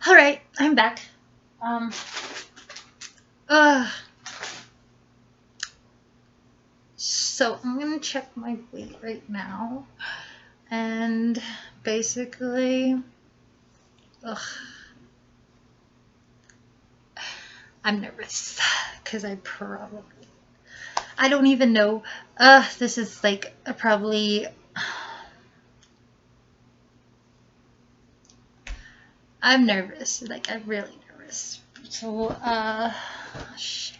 All right, I'm back. Um, uh, so I'm gonna check my weight right now, and basically, ugh, I'm nervous because I don't even know. This is like probably. I'm nervous. Like I'm really nervous. So, shit.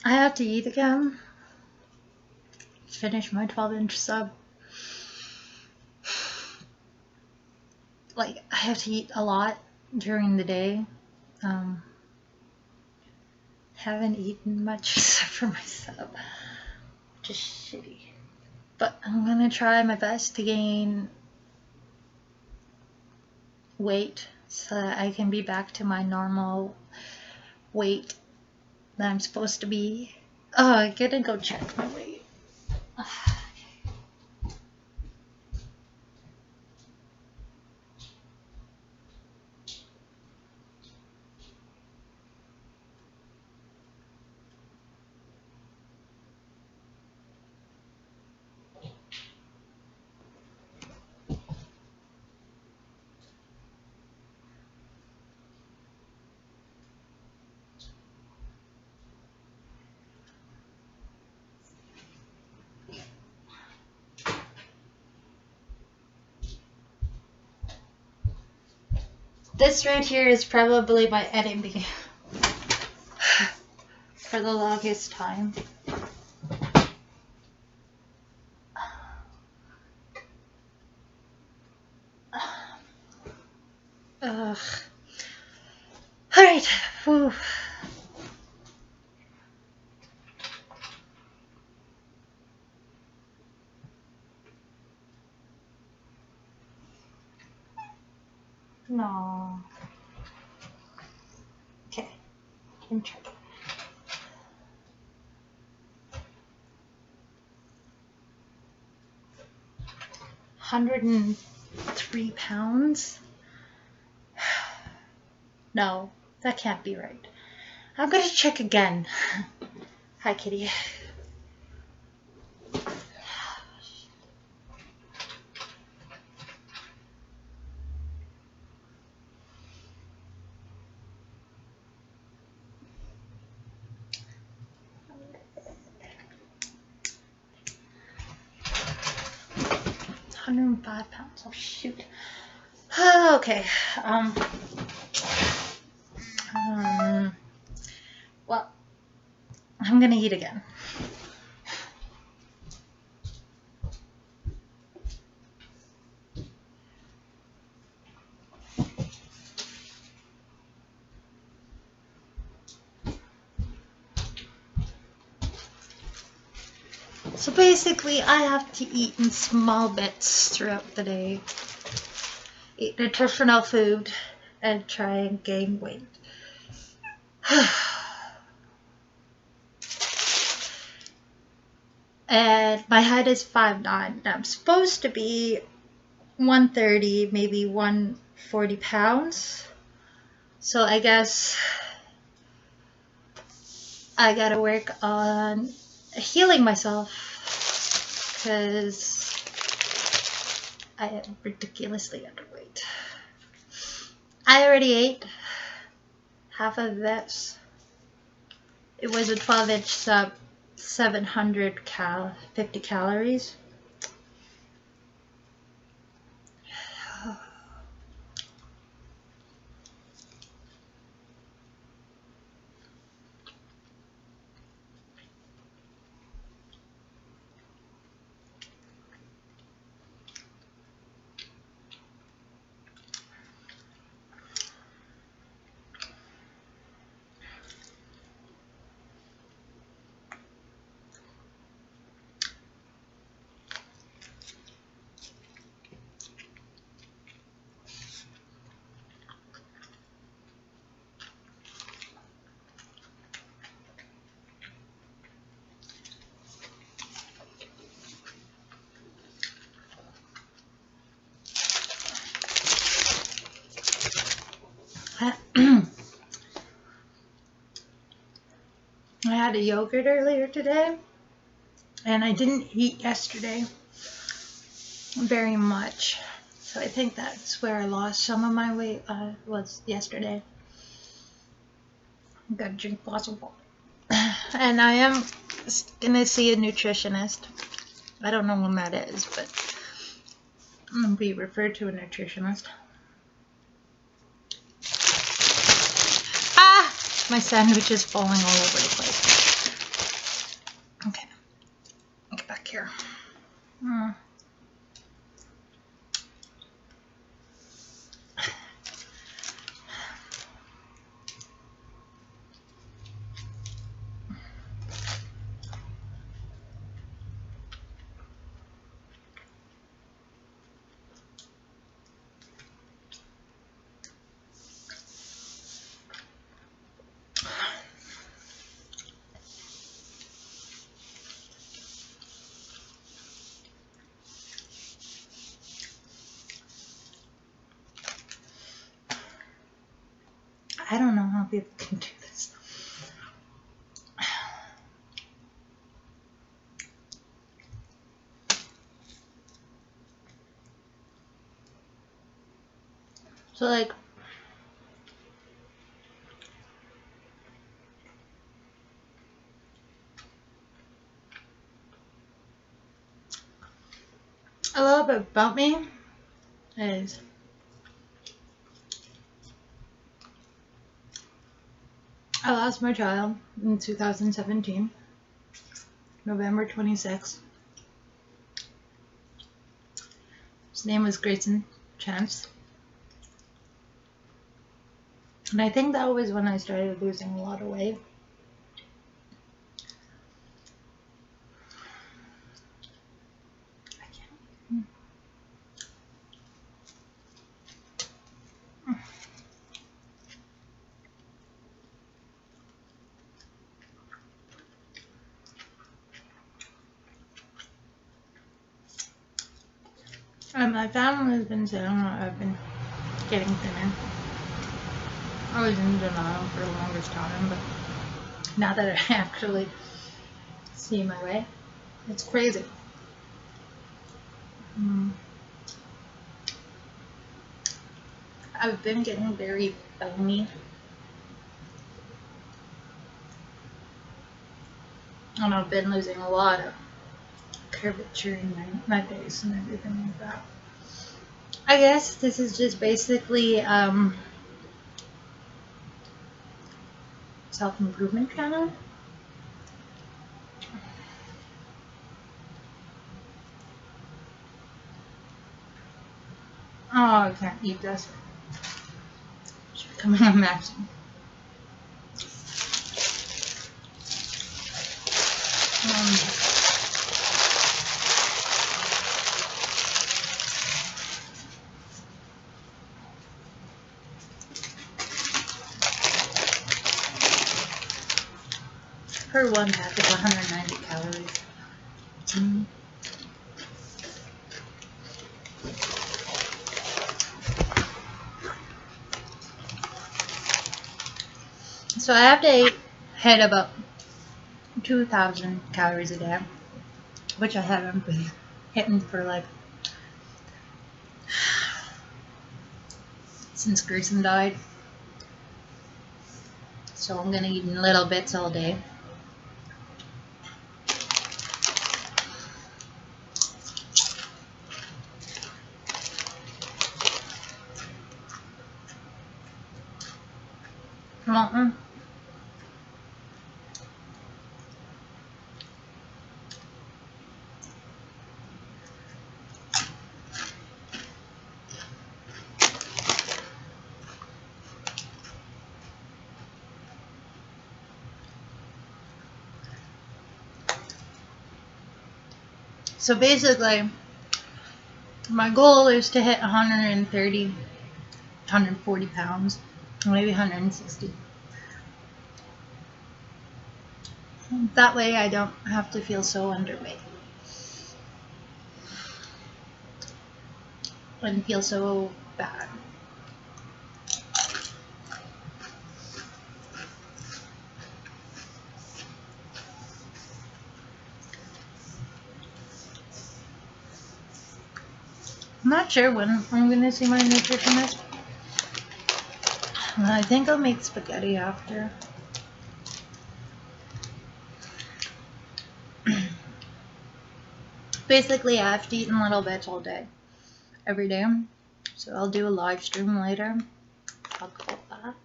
I have to eat again. Finish my 12-inch sub. Like I have to eat a lot during the day. Um, haven't eaten much except for my sub. Just shitty. But I'm gonna try my best to gain weight so that I can be back to my normal weight that I'm supposed to be. Oh, I gotta go check my weight. This right here is probably my enemy for the longest time. Ugh. Alright. Whew. No. Okay. I'm trying. 103 pounds? No, that can't be right. I'm gonna check again. Hi, kitty. 105 pounds. Oh, shoot. Okay. Um, um, well, I'm gonna eat again. So basically, I have to eat in small bits throughout the day. Eat nutritional food and try and gain weight. And my height is 5'9". I'm supposed to be 130, maybe 140 pounds. So I guess I gotta work on healing myself because I am ridiculously underweight. I already ate half of this. It was a 12-inch sub, 750 calories. I had a yogurt earlier today, and I didn't eat yesterday very much. So I think that's where I lost some of my weight was yesterday. I gotta drink lots of water. And I am gonna see a nutritionist. I don't know when that is, but I'm gonna be referred to a nutritionist. Ah! My sandwich is falling all over the place. Okay. Get back here. I don't know how people can do this. So like, a little bit about me is I lost my child in 2017, November 26th. His name was Grayson Chance. And I think that was when I started losing a lot of weight. And my family has been saying that I've been getting thinner. I was in denial for the longest time, but now that I actually see my way, it's crazy. I've been getting very bony. And I've been losing a lot of curvature in my face and everything like that. I guess this is just basically self-improvement channel. Oh, I can't eat this. It's becoming a mess. Per one pack is 190 calories. So I have to hit about 2,000 calories a day, which I haven't been hitting for like since Grayson died. So I'm gonna eat in little bits all day. So basically, my goal is to hit 130, 140 pounds, maybe 160. That way I don't have to feel so underweight and feel so bad. I'm not sure when I'm going to see my nutritionist. I think I'll make spaghetti after. Basically, I have to eat in little bits all day, every day. So I'll do a live stream later. Talk about that,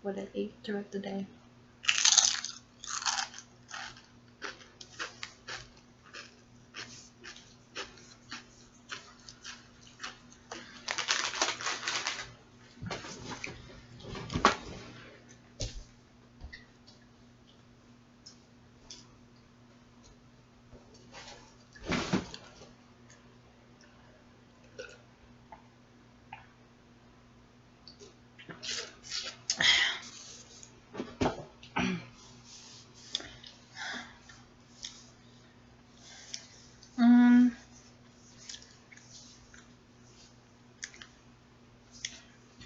what I ate throughout the day.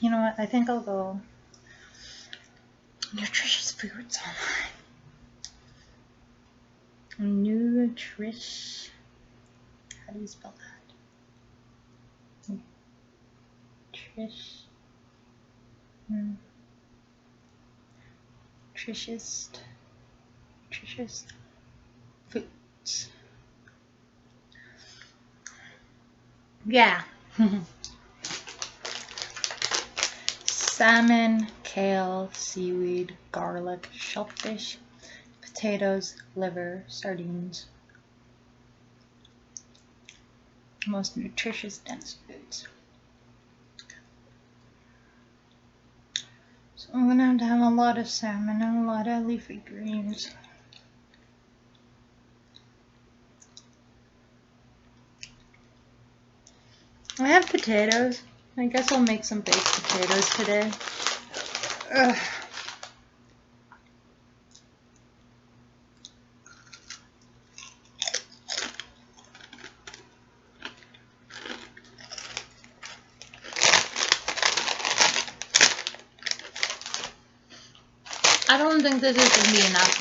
You know what? I think I'll go nutritious foods online. Nutrish. How do you spell that? Nutrish. Nutritious foods. Yeah. Salmon, kale, seaweed, garlic, shellfish, potatoes, liver, sardines. Most nutritious dense foods. So I'm going to have a lot of salmon and a lot of leafy greens. I have potatoes. I guess I'll make some baked potatoes today. Ugh. I don't think this is going to be enough.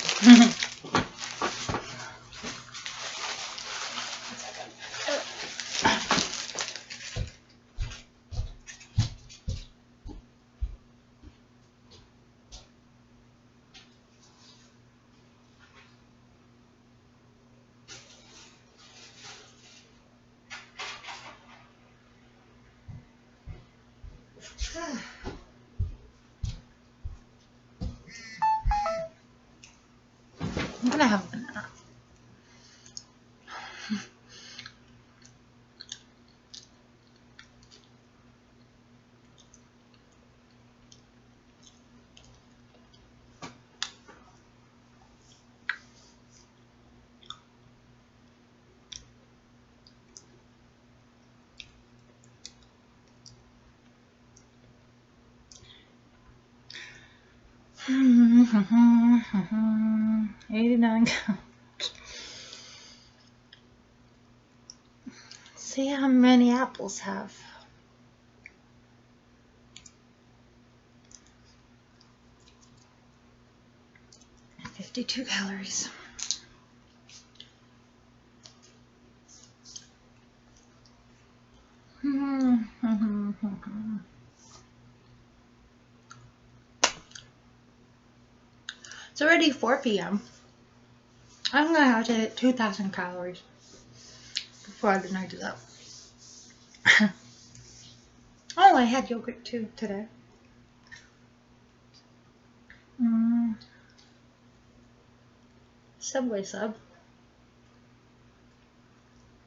I'm going to have a banana. Mm-hmm. 89 calories. See how many apples have. $52 calories. It's already 4 p.m. I'm gonna have to hit 2,000 calories before the night is up. Oh, I had yogurt too today. Subway sub.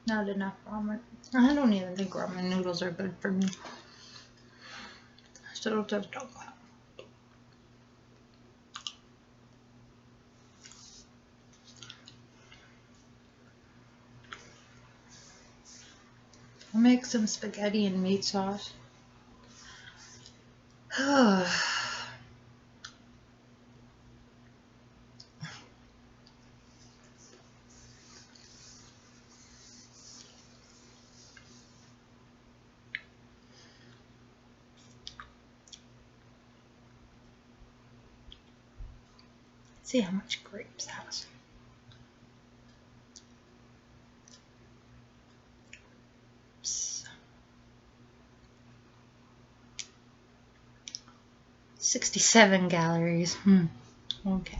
Not enough ramen. I don't even think ramen noodles are good for me. So just don't go. I'll make some spaghetti and meat sauce. See how much grapes has. 67 calories. Okay.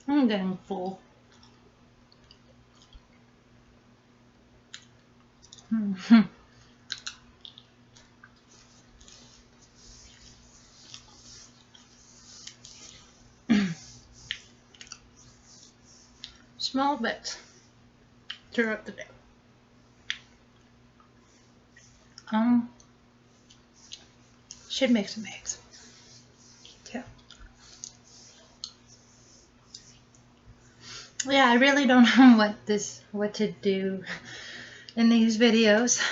I'm getting full. Small bits throughout the day. Should make some eggs. Too. Yeah, I really don't know what to do in these videos.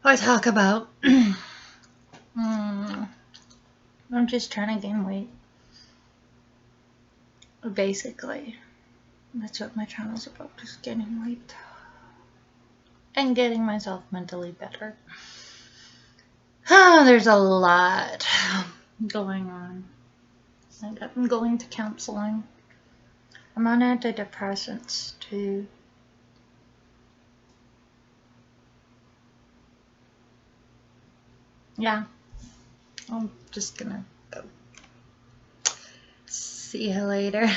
I talk about. I'm just trying to gain weight. Basically, that's what my channel's about, just gaining weight. And getting myself mentally better. There's a lot going on. I'm going to counseling. I'm on antidepressants too. Yeah, I'm just gonna go. See you later.